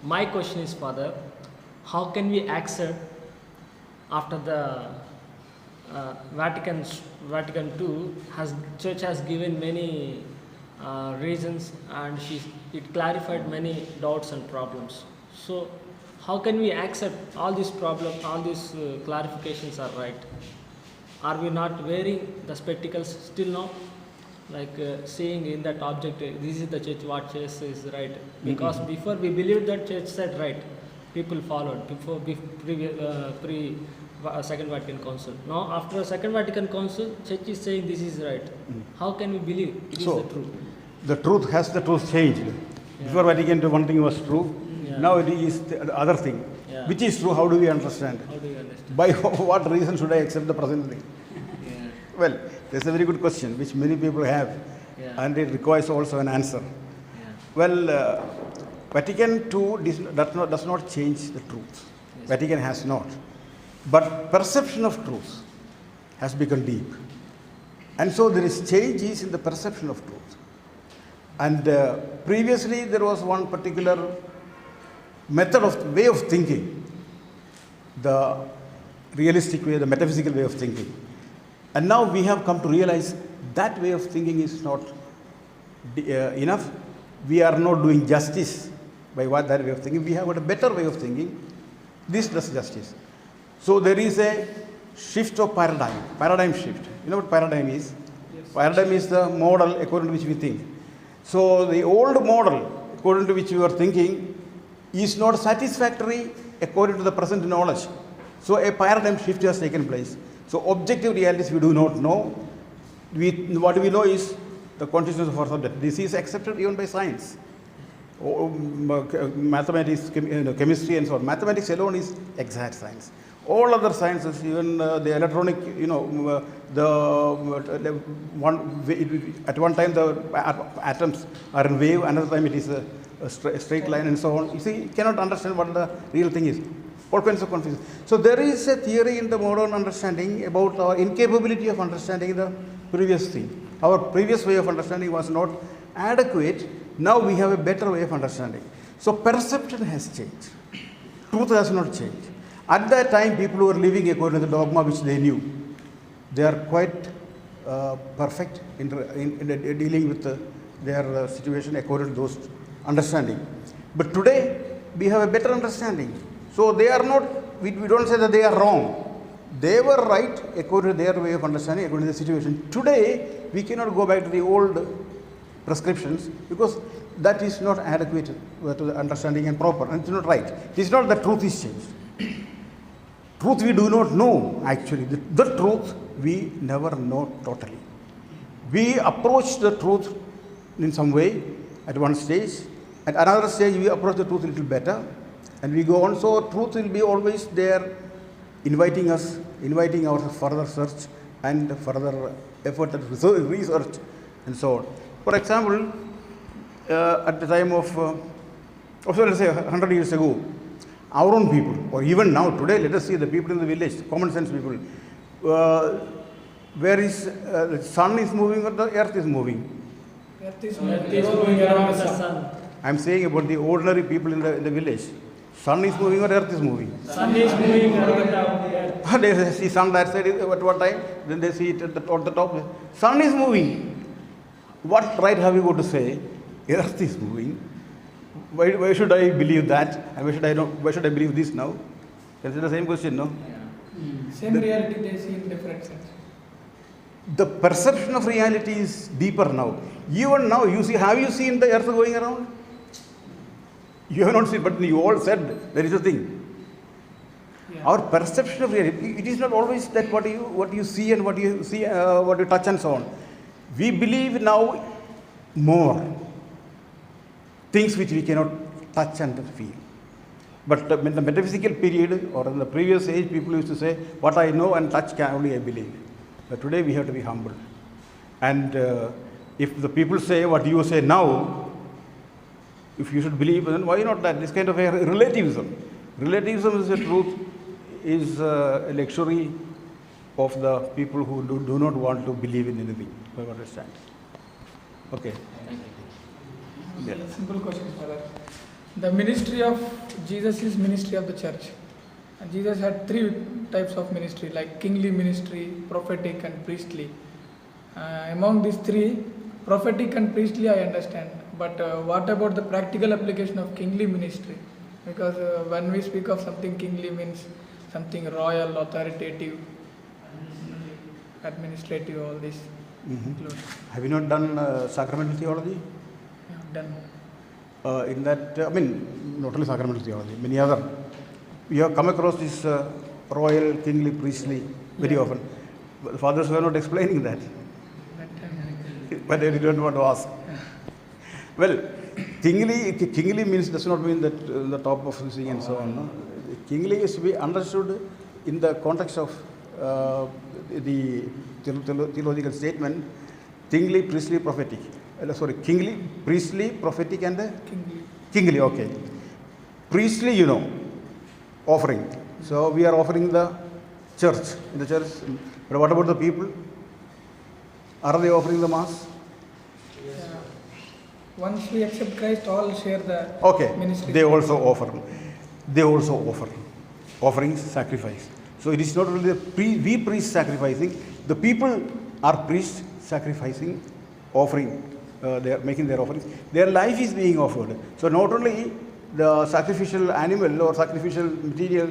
My question is, Father, how can we accept after the Vatican II Church has given many reasons, and it clarified many doubts and problems. So, how can we accept all these problems, all these clarifications are right? Are we not wearing the spectacles still now? Like saying in that object, this is the church, what church is right. Because before we believed that church said right, people followed before pre Second Vatican Council. Now after Second Vatican Council, church is saying this is right. How can we believe it is the truth? The truth changed. Before Vatican II, one thing was true. Now it is the other thing. Which is true? How do we understand? How do you understand? By what reason should I accept the present thing? Yeah. Well, that's a very good question, which many people have, and it requires also an answer. Yeah. Well, Vatican II does not change the truth. Yes. Vatican has not. But perception of truth has become deep. And so there is changes in the perception of truth. And previously there was one particular way of thinking, the realistic way, the metaphysical way of thinking. And now we have come to realize that way of thinking is not enough. We are not doing justice by that way of thinking. We have got a better way of thinking. This does justice. So there is a shift of paradigm shift. You know what paradigm is? Yes. Paradigm is the model according to which we think. So the old model according to which we are thinking is not satisfactory according to the present knowledge. So a paradigm shift has taken place. So objective realities we do not know. What we know is the consciousness of our subject. This is accepted even by science. Mathematics, chemistry and so on. Mathematics alone is exact science. All other sciences, even the electronic, at one time the atoms are in wave, another time it is a straight line and so on. You see, you cannot understand what the real thing is. All kinds of confusion. So there is a theory in the modern understanding about our incapability of understanding the previous thing. Our previous way of understanding was not adequate. Now we have a better way of understanding. So perception has changed. Truth has not changed. At that time, people were living according to the dogma which they knew. They are quite perfect in dealing with their situation according to those understanding. But today, we have a better understanding. So they are not, we don't say that they are wrong. They were right according to their way of understanding, according to the situation. Today, we cannot go back to the old prescriptions because that is not adequate to the understanding and proper, and it's not right. It is not that truth is changed. Truth we do not know, actually. The truth we never know totally. We approach the truth in some way at one stage. At another stage, we approach the truth a little better. And we go on. So truth will be always there, inviting our further search and further effort at research and so on. For example, at the time of, let's say 100 years ago, our own people, or even now, today, let us see the people in the village, common sense people, where is the sun is moving or the earth is moving? Earth is moving around the sun. I am saying about the ordinary people in the village. Sun is moving or earth is moving? Sun is moving around the earth. They see sun that side at what time? Then they see it at the top. Sun is moving. What right have you got to say? Earth is moving. Why should I believe that? And why should I believe this now? It's the same question, no? Yeah. Same reality they see in different sense. The perception of reality is deeper now. Even now, have you seen the earth going around? You have not seen, but you all said there is a thing. Yeah. Our perception of reality, it is not always that what you see and what you touch and so on. We believe now more things which we cannot touch and feel. But in the metaphysical period or in the previous age, people used to say, what I know and touch can only I believe. But today we have to be humble. And if the people say what you say now, if you should believe, then why not that? This kind of a relativism. Relativism is a truth, is a luxury of the people who do not want to believe in anything. You understand? Okay. Simple question, Father. The ministry of Jesus is ministry of the church. And Jesus had three types of ministry, like kingly ministry, prophetic, and priestly. Among these three, prophetic and priestly I understand. But what about the practical application of kingly ministry? Because when we speak of something kingly means something royal, authoritative, administrative, all this included. Have you not done sacramental theology? Yeah, done. In that, I mean, not only sacramental theology, many other. You have come across this royal, kingly, priestly very Yeah. often. The fathers were not explaining that, That time. but they didn't want to ask. Well, kingly means does not mean that the top of the sea and so on. No? Kingly is to be understood in the context of the theological statement, kingly, priestly, prophetic. Kingly, priestly, prophetic, and Kingly. kingly. Okay, priestly, you know, offering. So we are offering the church in the church. But what about the people? Are they offering the mass? Yeah. Once we accept Christ, all share the Okay, ministry. they also offer. They also offer offerings, sacrifice. So it is not only we priests sacrificing, the people are priests sacrificing, offering. They are making their offerings. Their life is being offered. So not only the sacrificial animal or sacrificial material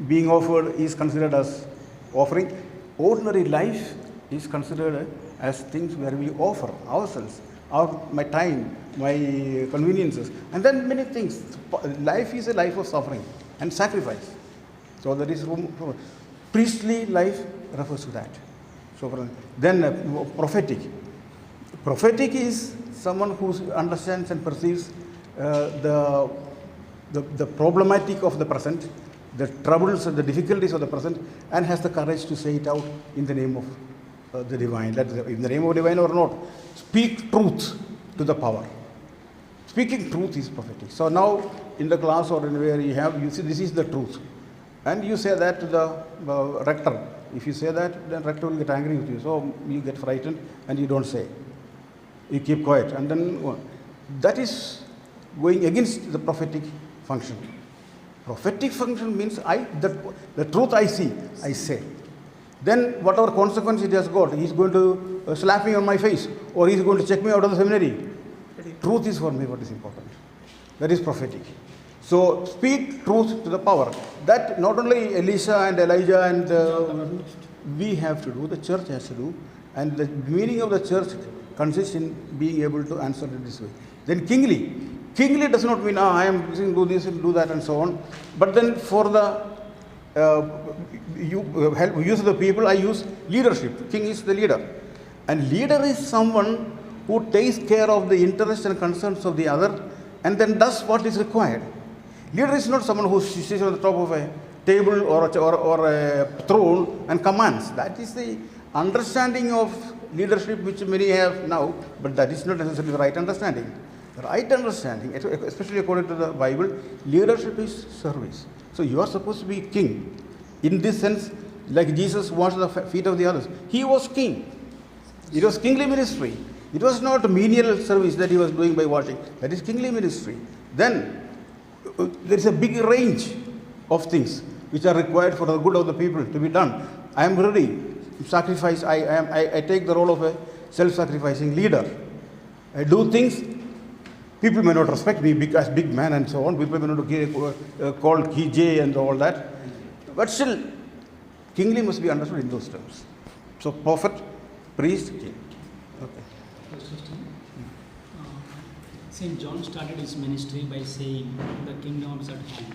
being offered is considered as offering, ordinary life is considered as things where we offer ourselves, my time, my conveniences, and then many things. Life is a life of suffering and sacrifice. So there is room for priestly life refers to that. So then prophetic. Prophetic is someone who understands and perceives the problematic of the present, the troubles and the difficulties of the present, and has the courage to say it out in the name of the divine. That is, in the name of divine or not, speak truth to the power. Speaking truth is prophetic. So now in the class or anywhere you see this is the truth, and you say that to the rector. If you say that, then rector will get angry with you. So you get frightened and you don't say. You keep quiet, and then that is going against the prophetic function. Prophetic function means the truth I see, I say. Then whatever consequence it has got, he's going to slap me on my face, or he's going to check me out of the seminary. Truth is for me what is important. That is prophetic. So speak truth to the power. That not only Elisha and Elijah and we have to do, the church has to do, and the meaning of the church consists in being able to answer it this way. Then kingly. Kingly does not mean I am using do this and do that and so on. But then for the use of the people, I use leadership. King is the leader, and leader is someone who takes care of the interests and concerns of the other, and then does what is required. Leader is not someone who sits on the top of a table or a throne and commands. That is the understanding of leadership which many have now, but that is not necessarily the right understanding. The right understanding, especially according to the Bible, leadership is service. So you are supposed to be king. In this sense, like Jesus washed the feet of the others. He was king. It was kingly ministry. It was not menial service that he was doing by washing. That is kingly ministry. Then there is a big range of things which are required for the good of the people to be done. I am ready to sacrifice. I take the role of a self-sacrificing leader. I do things. People may not respect me as big man and so on. People may not call J and all that. But still, kingly must be understood in those terms. So prophet, priest, king. Okay. St. John started his ministry by saying, the kingdom is at hand.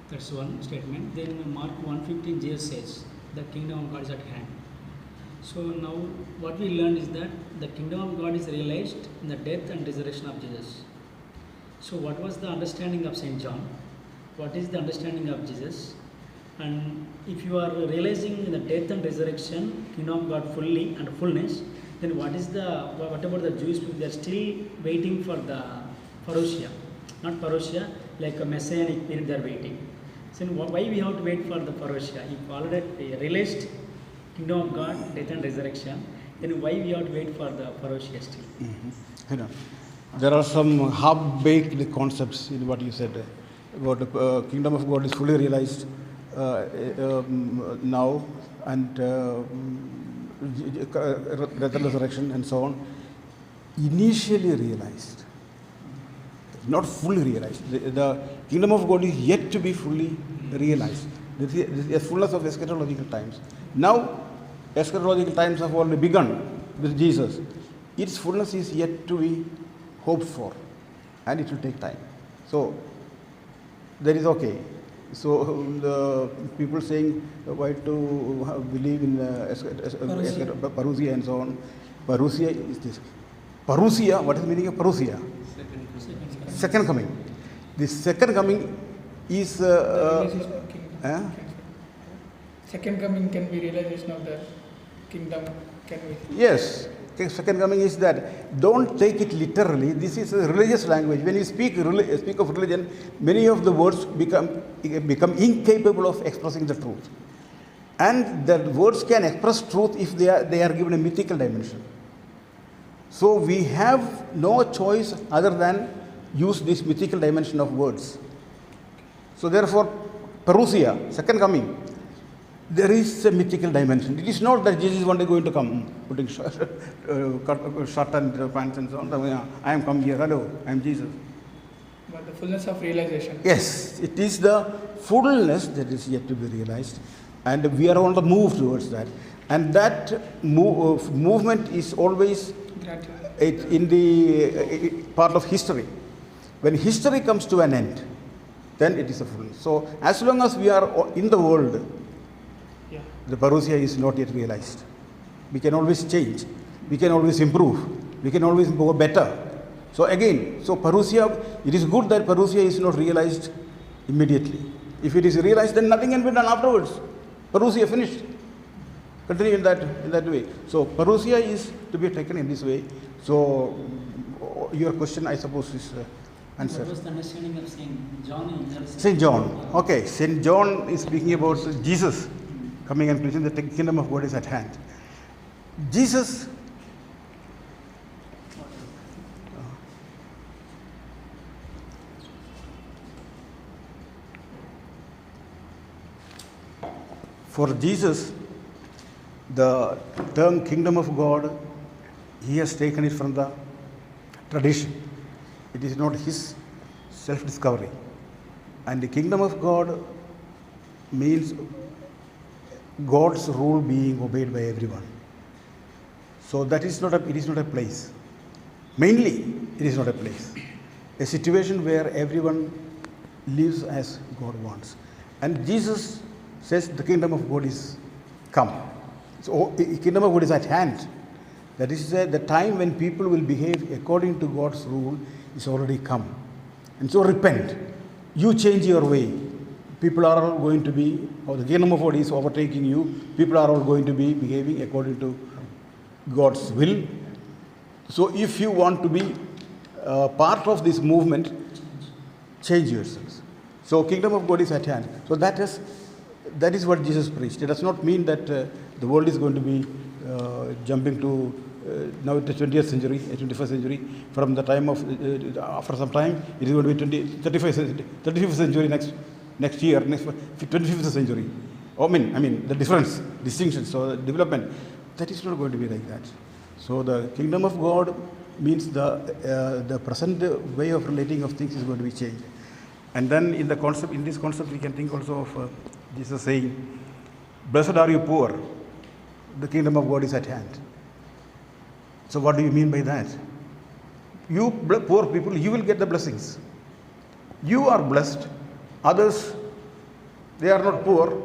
That's one statement. Then Mark 1:15, Jesus says, the kingdom of God is at hand. So now what we learned is that the kingdom of God is realized in the death and resurrection of Jesus. So what was the understanding of St. John? What is the understanding of Jesus? And if you are realizing the death and resurrection, kingdom of God fully and fullness, then what about the Jewish people? They are still waiting for the parousia. Not parousia, like a messianic period they are waiting. So why we have to wait for the parousia? If already realized kingdom of God, death and resurrection, then why we have to wait for the parousia still? Mm-hmm. there are some half-baked concepts in what you said about the kingdom of God is fully realized now, and death and resurrection and so on. Initially realized, not fully realized. The kingdom of God is yet to be fully realized. This is the fullness of eschatological times. Now, eschatological times have already begun with Jesus. Its fullness is yet to be hoped for, and it will take time. So, that is okay. So, the people saying why to believe in parousia and so on. Parousia is this. Parousia, what is the meaning of parousia? Second coming. The second coming is. Realization of kingdom. Second coming can be realization of the kingdom. Can be. Yes. Second coming is that. Don't take it literally. This is a religious language. When you speak of religion, many of the words become incapable of expressing the truth. And the words can express truth if they are given a mythical dimension. So we have no choice other than use this mythical dimension of words. So therefore, parousia, second coming, there is a mythical dimension. It is not that Jesus is one day going to come, putting shirt and pants and so on. I am come here, hello, I am Jesus. But the fullness of realization. Yes, it is the fullness that is yet to be realized, and we are on the move towards that. And that movement is always in the part of history. When history comes to an end, then it is a fullness. So as long as we are in the world, the parousia is not yet realized. We can always change. We can always improve. We can always go better. So again, parousia, it is good that parousia is not realized immediately. If it is realized, then nothing can be done afterwards. Parousia finished. Continue in that way. So parousia is to be taken in this way. So your question, I suppose, is answered. What was the understanding of Saint John in that? Saint John. Okay, Saint John is speaking about Jesus coming and preaching the kingdom of God is at hand. Jesus for Jesus, the term kingdom of God, he has taken it from the tradition. It is not his self-discovery. And the kingdom of God means God's rule being obeyed by everyone. So that is not it is not a place. Mainly, it is not a place. A situation where everyone lives as God wants. And Jesus says the kingdom of God is come. So the kingdom of God is at hand. That is the time when people will behave according to God's rule is already come. And so repent. You change your way. People are all going to be, or the kingdom of God is overtaking you. People are all going to be behaving according to God's will. So if you want to be part of this movement, change yourselves. So kingdom of God is at hand. So that is what Jesus preached. It does not mean that the world is going to be jumping to now the 20th century, 21st century. From the time of after some time, it is going to be 35th century next year, 25th century. I mean the distinction, so the development, that is not going to be like that. So the kingdom of God means the present way of relating of things is going to be changed. And then in this concept, we can think also of Jesus saying, "Blessed are you poor, the kingdom of God is at hand." So what do you mean by that? You poor people, you will get the blessings. You are blessed. Others, they are not poor.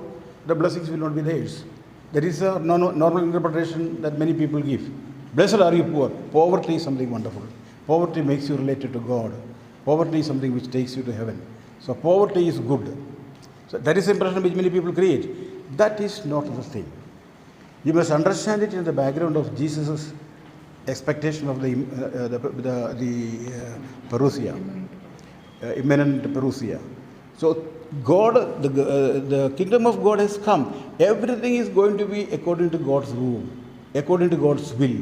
The blessings will not be theirs. There is a normal interpretation that many people give. Blessed are you poor. Poverty is something wonderful. Poverty makes you related to God. Poverty is something which takes you to heaven. So poverty is good. So that is the impression which many people create. That is not the thing. You must understand it in the background of Jesus' expectation of the parousia, imminent parousia. So God, the kingdom of God has come. Everything is going to be according to God's rule, according to God's will.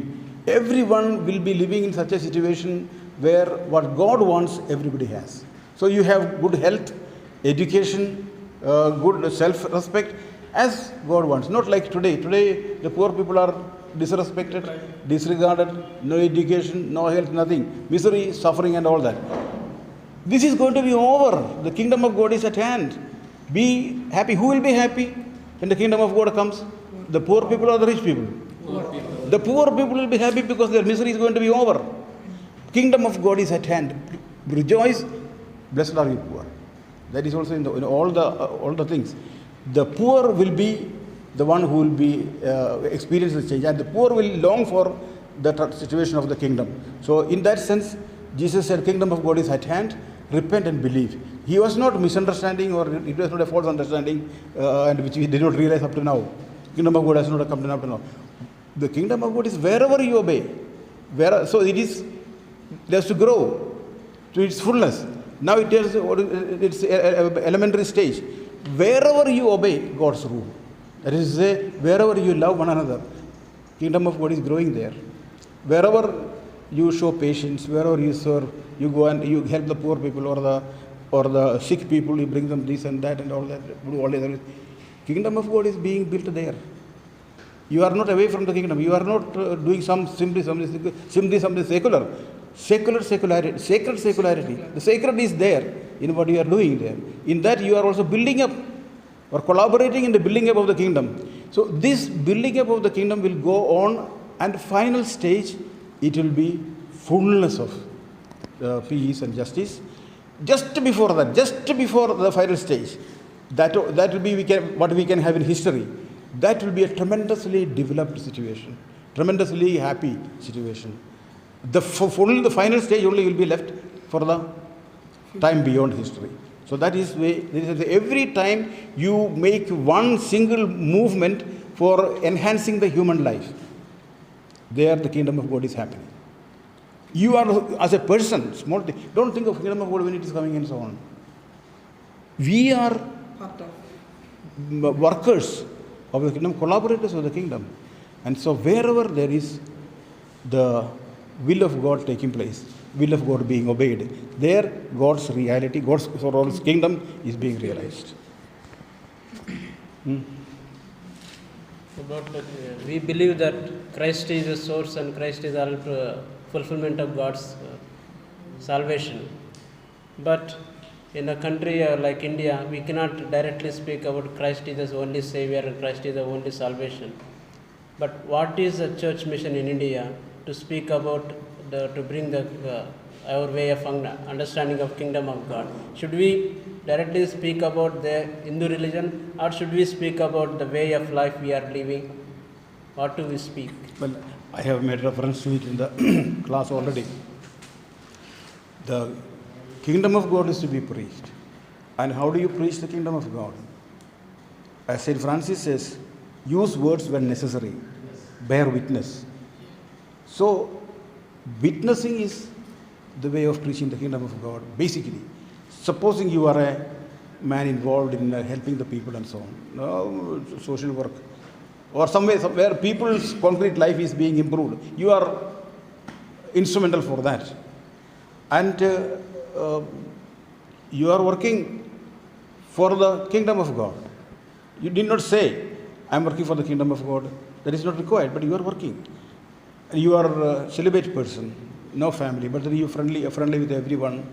Everyone will be living in such a situation where what God wants, everybody has. So you have good health, education, good self-respect, as God wants. Not like today. Today, the poor people are disrespected, disregarded, no education, no health, nothing. Misery, suffering and all that. This is going to be over. The kingdom of God is at hand. Be happy. Who will be happy when the kingdom of God comes? The poor people or the rich people? The poor people will be happy because their misery is going to be over. Kingdom of God is at hand. Rejoice. Blessed are you poor. That is also in all the things. The poor will be the one who will be experience the change, and the poor will long for the situation of the kingdom. So in that sense, Jesus said, kingdom of God is at hand. Repent and believe. He was not misunderstanding, or it was not a false understanding, and which we did not realize up to now. Kingdom of God has not come up to now. The kingdom of God is wherever you obey. So it has to grow to its fullness. Now it is its elementary stage. Wherever you obey God's rule, that is to say, wherever you love one another, kingdom of God is growing there. Wherever you show patience, wherever you serve, you go and you help the poor people or the sick people, you bring them this and that and all that. Kingdom of God is being built there. You are not away from the kingdom. You are not doing simply something secular. Sacred secularity. The sacred is there in what you are doing there. In that you are also building up or collaborating in the building up of the kingdom. So this building up of the kingdom will go on, and final stage, it will be fullness of peace and justice. Just before the final stage, that will be what we can have in history. That will be a tremendously developed situation, tremendously happy situation. The final stage only will be left for the time beyond history. So that is every time you make one single movement for enhancing the human life, there the kingdom of God is happening. You are, as a person, small thing, don't think of kingdom of God when it is coming and so on. We are Part of. workers of the kingdom, collaborators of the kingdom. And so wherever there is the will of God taking place, will of God being obeyed, there God's reality, God's kingdom is being realized. About we believe that Christ is the source and Christ is the fulfillment of God's salvation. But in a country like India, we cannot directly speak about Christ is the only Savior and Christ is the only salvation. But what is the church mission in India to speak about, to bring our way of understanding of kingdom of God? Should we directly speak about the Hindu religion, or should we speak about the way of life we are living? What do we speak? Well, I have made reference to it in the class already. The kingdom of God is to be preached. And how do you preach the kingdom of God? As St. Francis says, use words when necessary. Bear witness. So, witnessing is the way of preaching the kingdom of God, basically. Supposing you are a man involved in helping the people and so on, social work, or somewhere people's concrete life is being improved, you are instrumental for that. And you are working for the kingdom of God. You did not say, I am working for the kingdom of God. That is not required, but you are working. You are a celibate person, no family, but then you are friendly with everyone,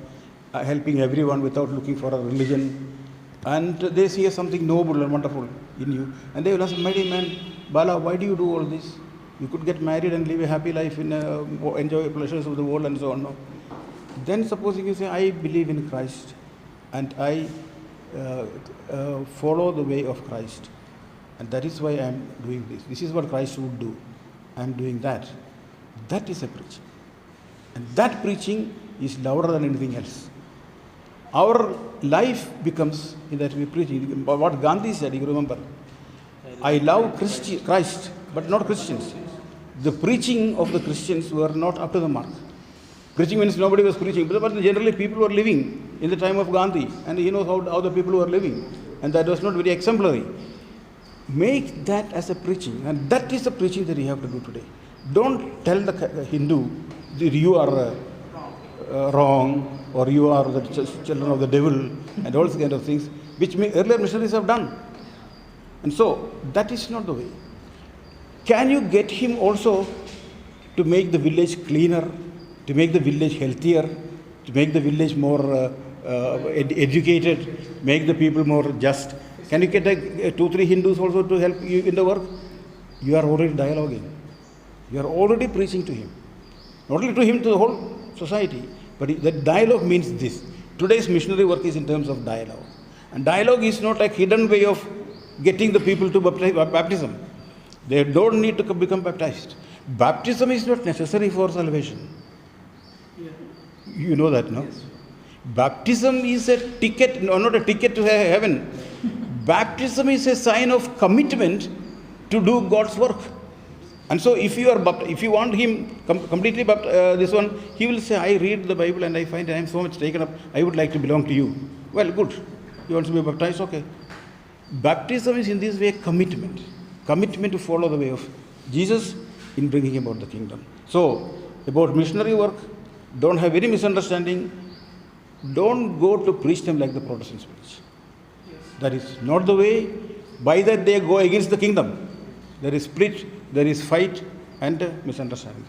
helping everyone without looking for a religion. And they see something noble and wonderful in you. And they will ask, my dear man, Bala, why do you do all this? You could get married and live a happy life, enjoy pleasures of the world and so on. No? Then supposing you say, I believe in Christ and I follow the way of Christ. And that is why I am doing this. This is what Christ would do. I am doing that. That is a preaching. And that preaching is louder than anything else. Our life becomes in that we preach. What Gandhi said, you remember? I love Christ, but not Christians. The preaching of the Christians were not up to the mark. Preaching means nobody was preaching, but generally people were living in the time of Gandhi, and he knows how the people were living, and that was not very exemplary. Make that as a preaching, and that is the preaching that you have to do today. Don't tell the Hindu that you are wrong, or you are the children of the devil, and all these kind of things, which earlier missionaries have done. And so, that is not the way. Can you get him also to make the village cleaner, to make the village healthier, to make the village more educated, make the people more just? Can you get 2-3 Hindus also to help you in the work? You are already dialoguing. You are already preaching to him. Not only to him, to the whole society. But the dialogue means this. Today's missionary work is in terms of dialogue. And dialogue is not a hidden way of getting the people to baptism. They don't need to become baptized. Baptism is not necessary for salvation. You know that, no? Yes. Baptism is a ticket, no, not a ticket to heaven. Baptism is a sign of commitment to do God's work. And so if you want him completely this one, he will say, I read the Bible and I find I am so much taken up, I would like to belong to you. Well, good. You want to be baptized? Okay. Baptism is in this way a commitment. Commitment to follow the way of Jesus in bringing about the kingdom. So, about missionary work, don't have any misunderstanding. Don't go to preach them like the Protestants preach. That is not the way. By that they go against the kingdom. There is split, there is fight, and misunderstanding.